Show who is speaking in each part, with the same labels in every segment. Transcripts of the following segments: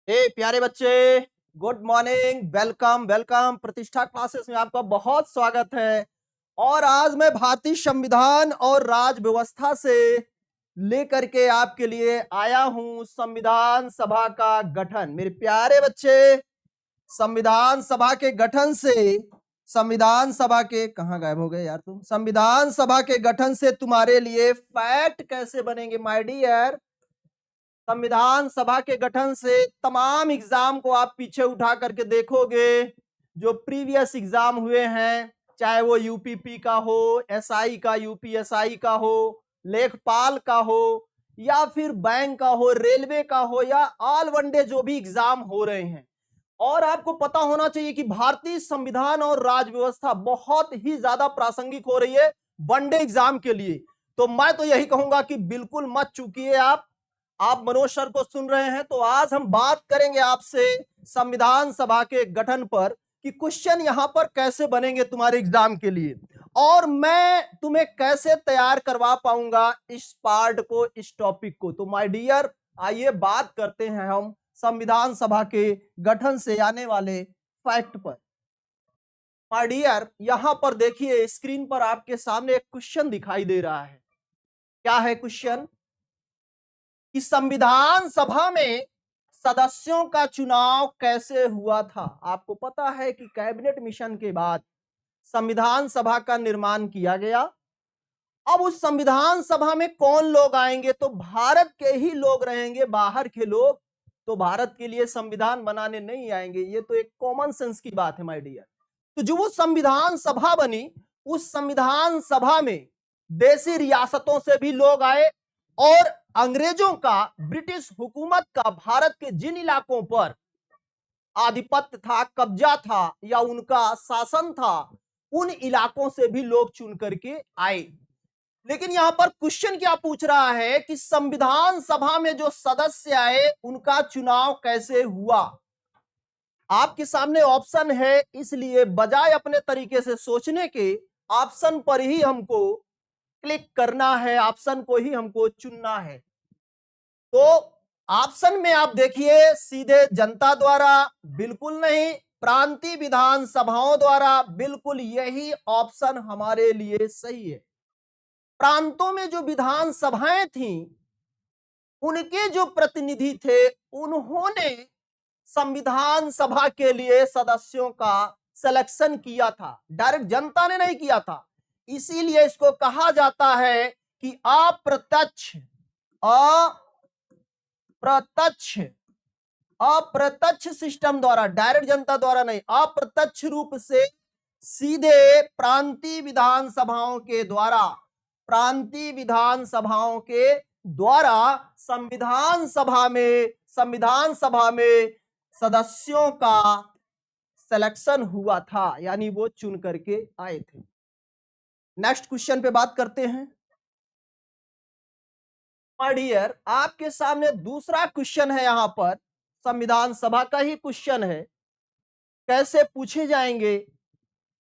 Speaker 1: प्यारे बच्चे, good morning. Welcome welcome. प्रतिष्ठा क्लासेस में आपका बहुत स्वागत है। और आज मैं भारतीय संविधान और राज व्यवस्था से लेकर के आपके लिए आया हूं संविधान सभा का गठन। मेरे प्यारे बच्चे, संविधान सभा के गठन से, संविधान सभा के कहां गायब हो गए यार तुम? संविधान सभा के गठन से तुम्हारे लिए फैक्ट कैसे बनेंगे माय डियर। संविधान सभा के गठन से तमाम एग्जाम को आप पीछे उठा करके देखोगे, जो प्रीवियस एग्जाम हुए हैं, चाहे वो यूपीपी का हो, एसआई का, यूपीएसआई का हो, लेखपाल का हो, या फिर बैंक का हो, रेलवे का हो, या ऑल वनडे जो भी एग्जाम हो रहे हैं। और आपको पता होना चाहिए कि भारतीय संविधान और राज व्यवस्था बहुत ही ज्यादा प्रासंगिक हो रही है वनडे एग्जाम के लिए। तो मैं तो यही कहूंगा कि बिल्कुल मत चूकिए। आप मनोज सर को सुन रहे हैं, तो आज हम बात करेंगे आपसे संविधान सभा के गठन पर कि क्वेश्चन यहां पर कैसे बनेंगे तुम्हारे एग्जाम के लिए, और मैं तुम्हें कैसे तैयार करवा पाऊंगा इस पार्ट को, इस टॉपिक को। तो माय डियर, आइए बात करते हैं हम संविधान सभा के गठन से आने वाले फैक्ट पर। माय डियर, यहां पर देखिए, स्क्रीन पर आपके सामने एक क्वेश्चन दिखाई दे रहा है। क्या है क्वेश्चन? कि संविधान सभा में सदस्यों का चुनाव कैसे हुआ था। आपको पता है कि कैबिनेट मिशन के बाद संविधान सभा का निर्माण किया गया। अब उस संविधान सभा में कौन लोग आएंगे? तो भारत के ही लोग रहेंगे, बाहर के लोग तो भारत के लिए संविधान बनाने नहीं आएंगे। ये तो एक कॉमन सेंस की बात है माय डियर। तो जो वो संविधान सभा बनी, उस संविधान सभा में देशी रियासतों से भी लोग आए, और अंग्रेजों का, ब्रिटिश हुकूमत का भारत के जिन इलाकों पर आधिपत्य था, कब्जा था, या उनका शासन था, उन इलाकों से भी लोग चुन करके आए। लेकिन यहां पर क्वेश्चन क्या पूछ रहा है कि संविधान सभा में जो सदस्य आए उनका चुनाव कैसे हुआ। आपके सामने ऑप्शन है, इसलिए बजाय अपने तरीके से सोचने के, ऑप्शन पर ही हमको क्लिक करना है, ऑप्शन को ही हमको चुनना है। तो ऑप्शन में आप देखिए, सीधे जनता द्वारा बिल्कुल नहीं, प्रांतीय विधानसभाओं द्वारा बिल्कुल, यही ऑप्शन हमारे लिए सही है। प्रांतों में जो विधानसभाएं थी, उनके जो प्रतिनिधि थे, उन्होंने संविधान सभा के लिए सदस्यों का सिलेक्शन किया था, डायरेक्ट जनता ने नहीं किया था। इसीलिए इसको कहा जाता है कि अप्रत्यक्ष, अप्रत्यक्ष, अप्रत्यक्ष सिस्टम द्वारा, डायरेक्ट जनता द्वारा नहीं, अप्रत्यक्ष रूप से सीधे प्रांतीय विधानसभाओं के द्वारा, प्रांतीय विधानसभाओं के द्वारा संविधान सभा में सदस्यों का सिलेक्शन हुआ था, यानी वो चुन करके आए थे। नेक्स्ट क्वेश्चन पे बात करते हैं। माय डियर, आपके सामने दूसरा क्वेश्चन है, यहां पर संविधान सभा का ही क्वेश्चन है। कैसे पूछे जाएंगे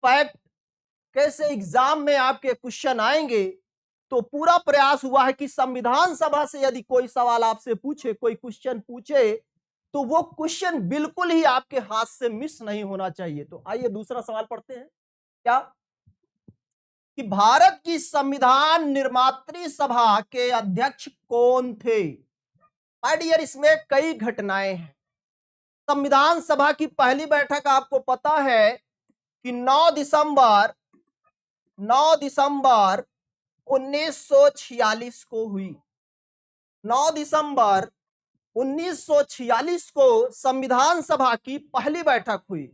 Speaker 1: फैक्ट, कैसे एग्जाम में आपके क्वेश्चन आएंगे। तो पूरा प्रयास हुआ है कि संविधान सभा से यदि कोई सवाल आपसे पूछे, कोई क्वेश्चन पूछे, तो वो क्वेश्चन बिल्कुल ही आपके हाथ से मिस नहीं होना चाहिए। तो आइए दूसरा सवाल पढ़ते हैं। क्या? कि भारत की संविधान निर्मात्री सभा के अध्यक्ष कौन थे। माय डियर, इसमें कई घटनाएं हैं। संविधान सभा की पहली बैठक आपको पता है कि 9 दिसंबर 1946 को हुई। 9 दिसंबर 1946 को संविधान सभा की पहली बैठक हुई,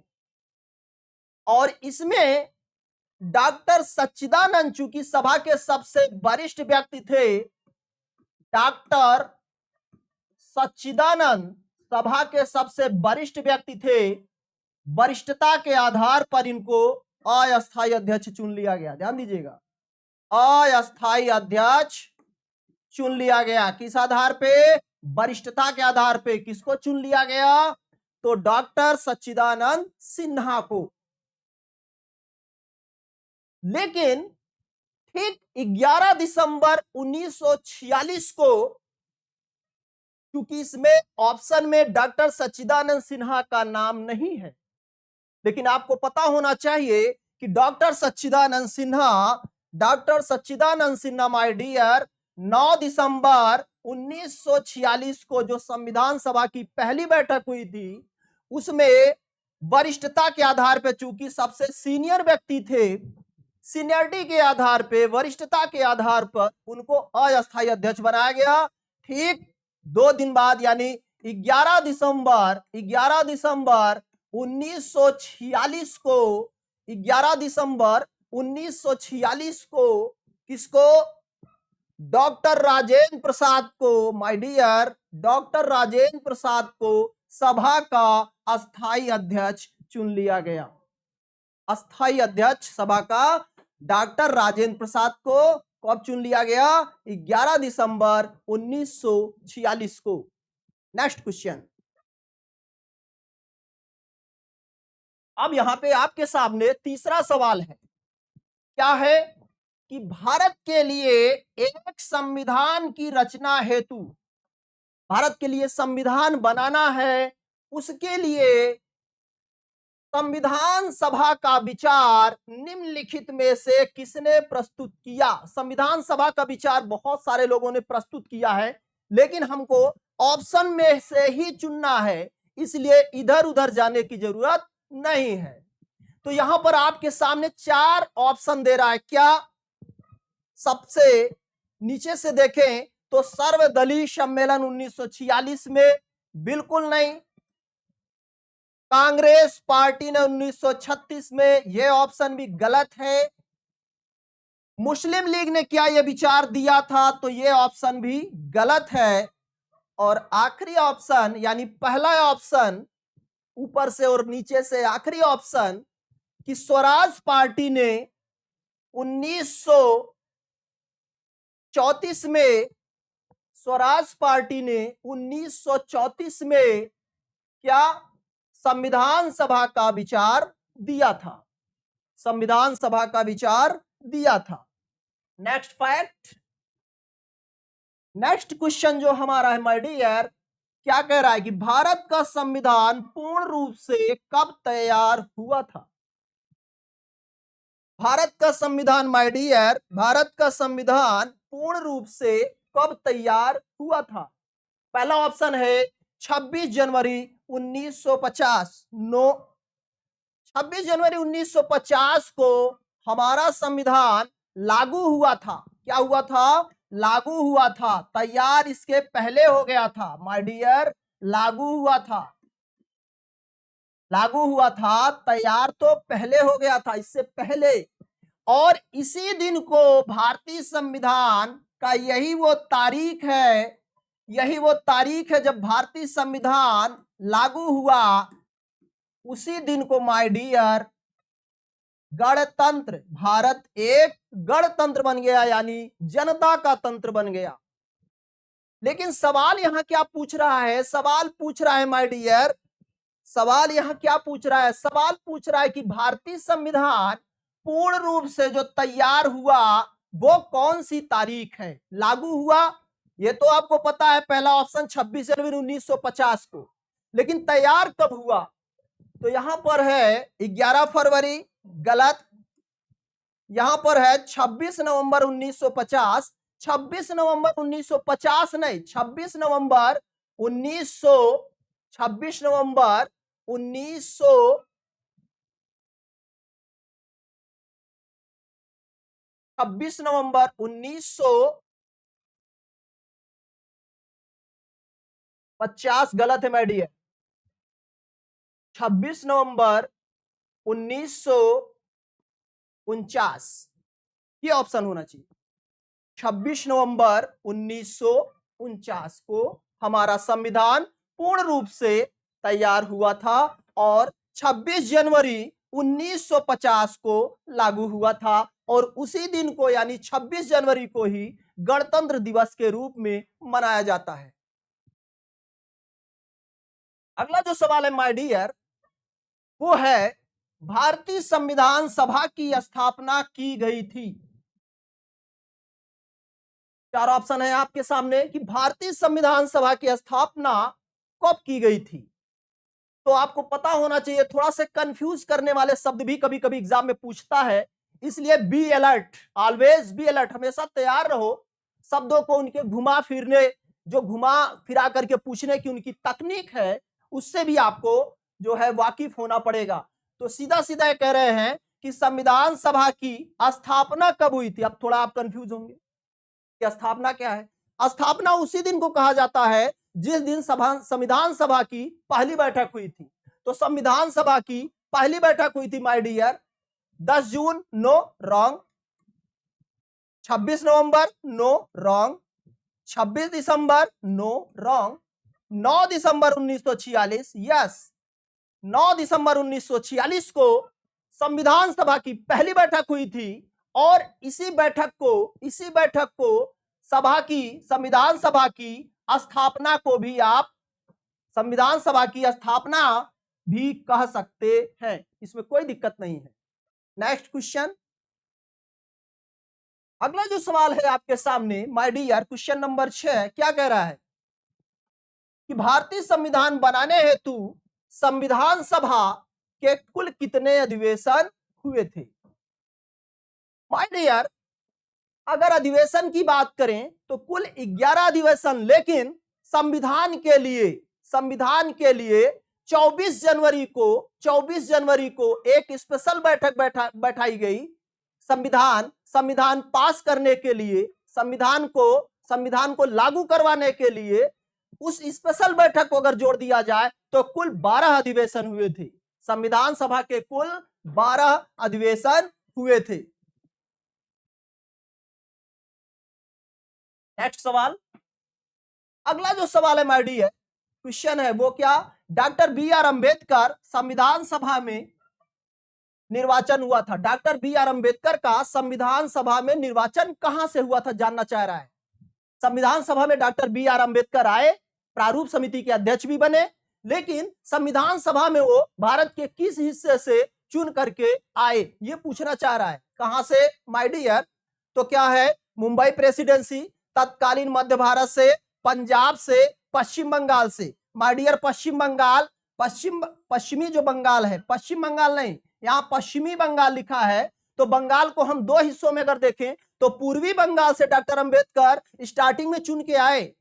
Speaker 1: और इसमें डॉक्टर सच्चिदानंद, चूंकि सभा के सबसे वरिष्ठ व्यक्ति थे, डॉक्टर सच्चिदानंद सभा के सबसे वरिष्ठ व्यक्ति थे, वरिष्ठता के आधार पर इनको अस्थायी अध्यक्ष चुन लिया गया। ध्यान दीजिएगा, अस्थायी अध्यक्ष चुन लिया गया। किस आधार पे? वरिष्ठता के आधार पे। किसको चुन लिया गया? तो डॉक्टर सच्चिदानंद सिन्हा को। लेकिन ठीक 11 दिसंबर 1946 को क्योंकि इसमें ऑप्शन में डॉक्टर सच्चिदानंद सिन्हा का नाम नहीं है, लेकिन आपको पता होना चाहिए कि doctor Sachchidananda Sinha my dear 9 दिसंबर 1946 को जो संविधान सभा की पहली बैठक हुई थी, उसमें वरिष्ठता के आधार पर, चूंकि सबसे सीनियर व्यक्ति थे, सीनियरिटी के आधार पे, वरिष्ठता के आधार पर उनको अस्थायी अध्यक्ष बनाया गया। ठीक 2 दिन बाद यानी 11 दिसंबर 1946 को 11 दिसंबर 1946 को किसको? डॉक्टर राजेंद्र प्रसाद को, my dear, doctor Rajendra Prasad को सभा का अस्थायी अध्यक्ष चुन लिया गया। अस्थायी अध्यक्ष सभा का डॉक्टर राजेंद्र प्रसाद को कब चुन लिया गया? 11 दिसंबर 1946 को। Next question. अब यहां पे आपके सामने तीसरा सवाल है। क्या है? कि भारत के लिए एक संविधान की रचना हेतु, भारत के लिए संविधान बनाना है, उसके लिए संविधान सभा का विचार निम्नलिखित में से किसने प्रस्तुत किया? संविधान सभा का विचार बहुत सारे लोगों ने प्रस्तुत किया है, लेकिन हमको ऑप्शन में से ही चुनना है, इसलिए इधर उधर जाने की जरूरत नहीं है। तो यहां पर आपके सामने 4 ऑप्शन दे रहा है। क्या? सबसे नीचे से देखें तो सर्वदलीय सम्मेलन 1946 में, बिल्कुल नहीं। कांग्रेस पार्टी ने 1936 में, यह ऑप्शन भी गलत है। मुस्लिम लीग ने क्या यह विचार दिया था? तो यह ऑप्शन भी गलत है। और आखिरी ऑप्शन यानी पहला ऑप्शन ऊपर से और नीचे से आखिरी ऑप्शन कि स्वराज पार्टी ने 1934 में, स्वराज पार्टी ने 1934 में क्या? संविधान सभा का विचार दिया था, संविधान सभा का विचार दिया था। नेक्स्ट फैक्ट, नेक्स्ट क्वेश्चन जो हमारा है माय डियर, क्या कह रहा है कि भारत का संविधान पूर्ण रूप से कब तैयार हुआ था? भारत का संविधान माय डियर, भारत का संविधान पूर्ण रूप से कब तैयार हुआ था? पहला ऑप्शन है 26 जनवरी 1950। नो, 26 जनवरी 1950 को हमारा संविधान लागू हुआ था। क्या हुआ था? लागू हुआ था। तैयार इसके पहले हो गया था माय डियर, लागू हुआ था, लागू हुआ था, तैयार तो पहले हो गया था, इससे पहले। और इसी दिन को भारतीय संविधान का यही वो तारीख है, यही वो तारीख है जब भारतीय संविधान लागू हुआ। उसी दिन को माय डियर गणतंत्र, भारत एक गणतंत्र बन गया, यानी जनता का तंत्र बन गया। लेकिन सवाल यहां क्या पूछ रहा है? सवाल पूछ रहा है माय डियर, सवाल यहां क्या पूछ रहा है? सवाल पूछ रहा है कि भारतीय संविधान पूर्ण रूप से जो तैयार हुआ वो कौन सी तारीख है? लागू हुआ ये तो आपको पता है, पहला ऑप्शन 26 जनवरी 1950 को, लेकिन तैयार कब हुआ? तो यहां पर है 11 फरवरी, गलत। यहां पर है 26 नवंबर 1950, 26 नवंबर 1950 नहीं, 26 नवंबर 1900, 26 नवंबर 1900, 26 नवंबर 1950 गलत है माय डियर, 26 नवंबर 1949 ये ऑप्शन होना चाहिए। 26 नवंबर 1949 को हमारा संविधान पूर्ण रूप से तैयार हुआ था और 26 जनवरी 1950 को लागू हुआ था। और उसी दिन को यानी 26 जनवरी को ही गणतंत्र दिवस के रूप में मनाया जाता है। अगला जो सवाल है माय डियर वो है, भारतीय संविधान सभा की स्थापना की गई थी। चार ऑप्शन है आपके सामने कि भारतीय संविधान सभा की स्थापना कब की गई थी। तो आपको पता होना चाहिए, थोड़ा सा कंफ्यूज करने वाले शब्द भी कभी कभी एग्जाम में पूछता है, इसलिए be alert, always be alert, हमेशा तैयार रहो शब्दों को उनके घुमा फिरने, जो घुमा फिरा करके पूछने की उनकी तकनीक है, उससे भी आपको जो है वाकिफ होना पड़ेगा। तो सीधा सीधा कह रहे हैं कि संविधान सभा की स्थापना कब हुई थी। अब थोड़ा आप कंफ्यूज होंगे कि स्थापना क्या है। स्थापना उसी दिन को कहा जाता है जिस दिन संविधान सभा की पहली बैठक हुई थी। तो संविधान सभा की पहली बैठक हुई थी माय डियर 10 जून, नो रॉन्ग। 26 नवंबर, नो रॉन्ग। 26 दिसंबर, नो रॉन्ग। 9 दिसंबर 1946, यस, 9 दिसंबर 1946 को संविधान सभा की पहली बैठक हुई थी। और इसी बैठक को संविधान सभा की स्थापना को भी आप संविधान सभा की स्थापना भी कह सकते हैं, इसमें कोई दिक्कत नहीं है। नेक्स्ट क्वेश्चन, अगला जो सवाल है आपके सामने माय डियर, क्वेश्चन नंबर 6 क्या कह रहा है कि भारतीय संविधान बनाने हेतु संविधान सभा के कुल कितने अधिवेशन हुए थे। माय डियर, अगर अधिवेशन की बात करें तो कुल 11 अधिवेशन, लेकिन संविधान के लिए 24 जनवरी को एक स्पेशल बैठक बैठाई गई संविधान पास करने के लिए, संविधान को लागू करवाने के लिए। उस स्पेशल बैठक को अगर जोड़ दिया जाए तो कुल 12 अधिवेशन हुए थे। संविधान सभा के कुल 12 अधिवेशन हुए थे। नेक्स्ट सवाल, अगला जो सवाल है माय डियर, क्वेश्चन है वो क्या, डॉक्टर बी आर अंबेडकर संविधान सभा में निर्वाचन हुआ था। डॉक्टर बी आर अंबेडकर का संविधान सभा में निर्वाचन कहां से हुआ था जानना चाह रहा है। संविधान सभा में डॉक्टर बी आर अंबेडकर आए, प्रारूप समिति के अध्यक्ष भी बने, लेकिन संविधान सभा में वो भारत के किस हिस्से से चुन करके आए, ये पूछना चाह रहा है। कहां से माय डियर, तो क्या है, मुंबई प्रेसिडेंसी, तत्कालीन मध्य भारत से, पंजाब से, पश्चिम बंगाल से। माय डियर, पश्चिम बंगाल, पश्चिमी जो बंगाल है, पश्चिम बंगाल नहीं, यहाँ पश्चिमी बंगाल लिखा है। तो बंगाल को हम दो हिस्सों में अगर देखें तो पूर्वी बंगाल से डॉक्टर अंबेडकर स्टार्टिंग में चुन के आए,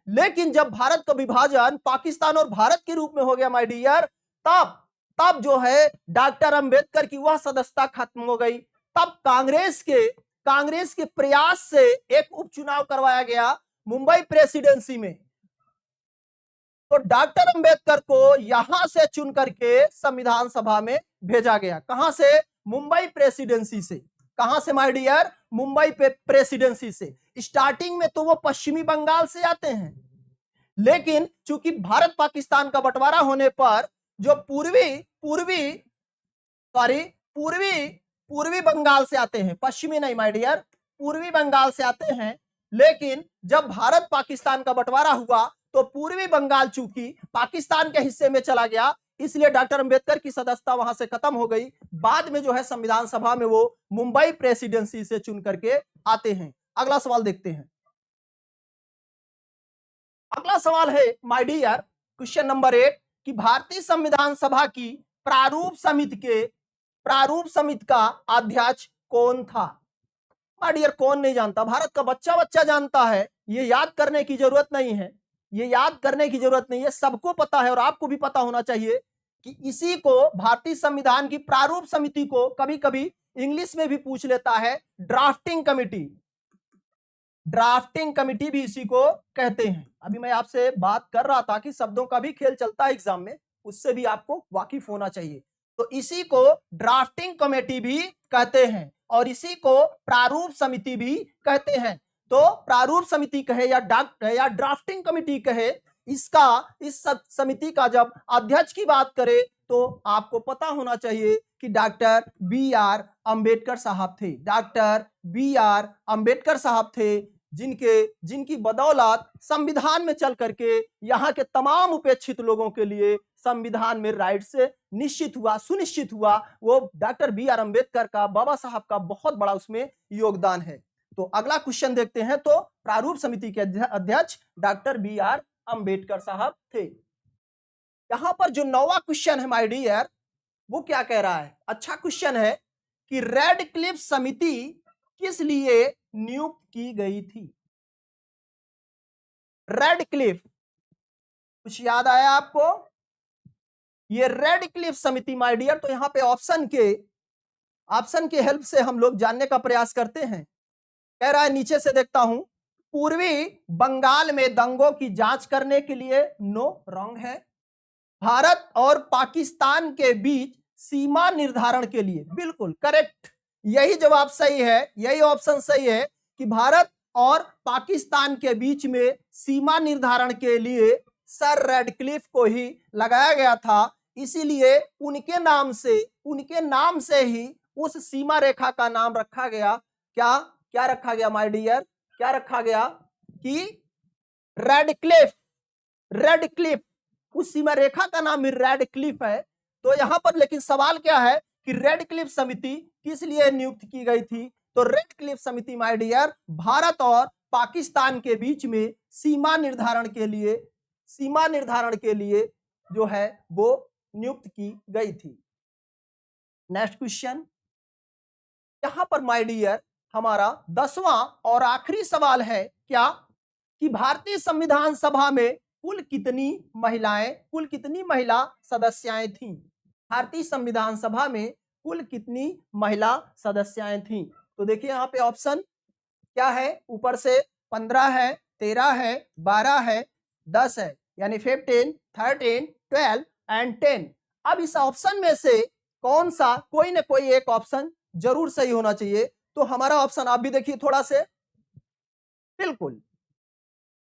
Speaker 1: लेकिन जब भारत का विभाजन पाकिस्तान और भारत के रूप में हो गया माय डियर, तब जो है डॉक्टर अंबेडकर की वह सदस्यता खत्म हो गई। तब कांग्रेस के प्रयास से एक उपचुनाव करवाया गया मुंबई प्रेसिडेंसी में। तो डॉक्टर अंबेडकर को यहां से चुन करके संविधान सभा में भेजा गया। कहां से, मुंबई प्रेसिडेंसी से। कहां से माय डियर, मुंबई प्रेसिडेंसी से। स्टार्टिंग में तो वो पश्चिमी बंगाल से आते हैं, लेकिन चूंकि भारत पाकिस्तान का बंटवारा होने पर जो पूर्वी बंगाल से आते हैं, पश्चिमी नहीं माय डियर, पूर्वी बंगाल से आते हैं। लेकिन जब भारत पाकिस्तान का बंटवारा हुआ तो पूर्वी बंगाल चूंकि पाकिस्तान के हिस्से में चला गया, इसलिए डॉक्टर अंबेडकर की सदस्यता वहां से खत्म हो गई। बाद में जो है संविधान सभा में वो मुंबई प्रेसिडेंसी से चुन करके आते हैं। अगला सवाल देखते हैं। अगला सवाल है माय डियर, क्वेश्चन नंबर 8 कि भारतीय संविधान सभा की प्रारूप समिति का अध्यक्ष कौन था। माय डियर, कौन नहीं जानता, भारत का बच्चा जानता है, ये याद करने की जरूरत नहीं है, सबको पता है। और आपको भी पता होना चाहिए कि इसी को भारतीय संविधान की प्रारूप समिति को कभी कभी इंग्लिश में भी पूछ लेता है ड्राफ्टिंग कमिटी भी इसी को कहते हैं। अभी मैं आपसे बात कर रहा था कि शब्दों का भी खेल चलता है एग्जाम में, उससे भी आपको वाकिफ होना चाहिए। तो इसी को ड्राफ्टिंग कमेटी भी कहते हैं और इसी को प्रारूप समिति भी कहते हैं। तो प्रारूप समिति कहे या ड्राफ्टिंग कमेटी कहे, इस समिति का जब अध्यक्ष की बात करें तो आपको पता होना चाहिए कि डॉक्टर बी आर अंबेडकर साहब थे। डॉक्टर बी आर अंबेडकर साहब थे जिनकी बदौलत संविधान में चल करके यहाँ के तमाम उपेक्षित लोगों के लिए संविधान में राइट्स सुनिश्चित हुआ। वो डॉक्टर बी आर अंबेडकर का, बाबा साहब का बहुत बड़ा उसमें योगदान है। तो अगला क्वेश्चन देखते हैं। तो प्रारूप समिति के अध्यक्ष डॉक्टर बी.आर. अंबेडकर साहब थे। यहां पर जो 9वां क्वेश्चन है माय डियर, वो क्या कह रहा है? अच्छा क्वेश्चन है कि रेडक्लिफ समिति किस लिए नियुक्त की गई थी? रेडक्लिफ, कुछ याद आया आपको? ये रेडक्लिफ समिति माय डियर, तो यहां पे ऑप्शन के हेल्प से हम लोग जानने का प्रयास करते हैं। कह रहा है, नीचे से देखता हूं, पूर्वी बंगाल में दंगों की जांच करने के लिए, नो, रॉन्ग है। भारत और पाकिस्तान के बीच सीमा निर्धारण के लिए, बिल्कुल करेक्ट, यही जवाब सही है, यही ऑप्शन सही है कि भारत और पाकिस्तान के बीच में सीमा निर्धारण के लिए सर रेडक्लिफ को ही लगाया गया था। इसीलिए उनके नाम से ही उस सीमा रेखा का नाम रखा गया। क्या रखा गया माय डियर? क्या रखा गया कि रेडक्लिफ, उस सीमा रेखा का नाम ही रेडक्लिफ है। तो यहां पर लेकिन सवाल क्या है कि रेडक्लिफ समिति किस लिए नियुक्त की गई थी? तो रेडक्लिफ समिति माय डियर भारत और पाकिस्तान के बीच में सीमा निर्धारण के लिए जो है वो नियुक्त की गई थी। नेक्स्ट क्वेश्चन, यहां पर माय डियर हमारा 10वां और आखिरी सवाल है, क्या कि भारतीय संविधान सभा में कुल कितनी महिला सदस्याएं थीं? भारतीय संविधान सभा में कुल कितनी महिला सदस्याएं थीं? तो देखिए यहां पे ऑप्शन क्या है, ऊपर से 15 है, 13 है, 12 है, 10 है, यानी 15, 13, 12 एंड 10। अब इस ऑप्शन में से कौन सा, कोई ना कोई एक ऑप्शन जरूर सही होना चाहिए। तो हमारा ऑप्शन आप भी देखिए थोड़ा से, बिल्कुल,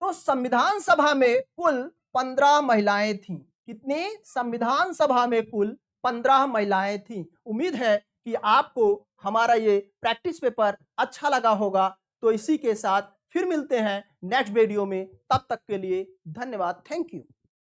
Speaker 1: तो संविधान सभा में कुल 15 महिलाएं थीं। कितनी? संविधान सभा में कुल 15 महिलाएं थीं। उम्मीद है कि आपको हमारा ये प्रैक्टिस पेपर अच्छा लगा होगा। तो इसी के साथ फिर मिलते हैं नेक्स्ट वीडियो में, तब तक के लिए धन्यवाद, थैंक यू।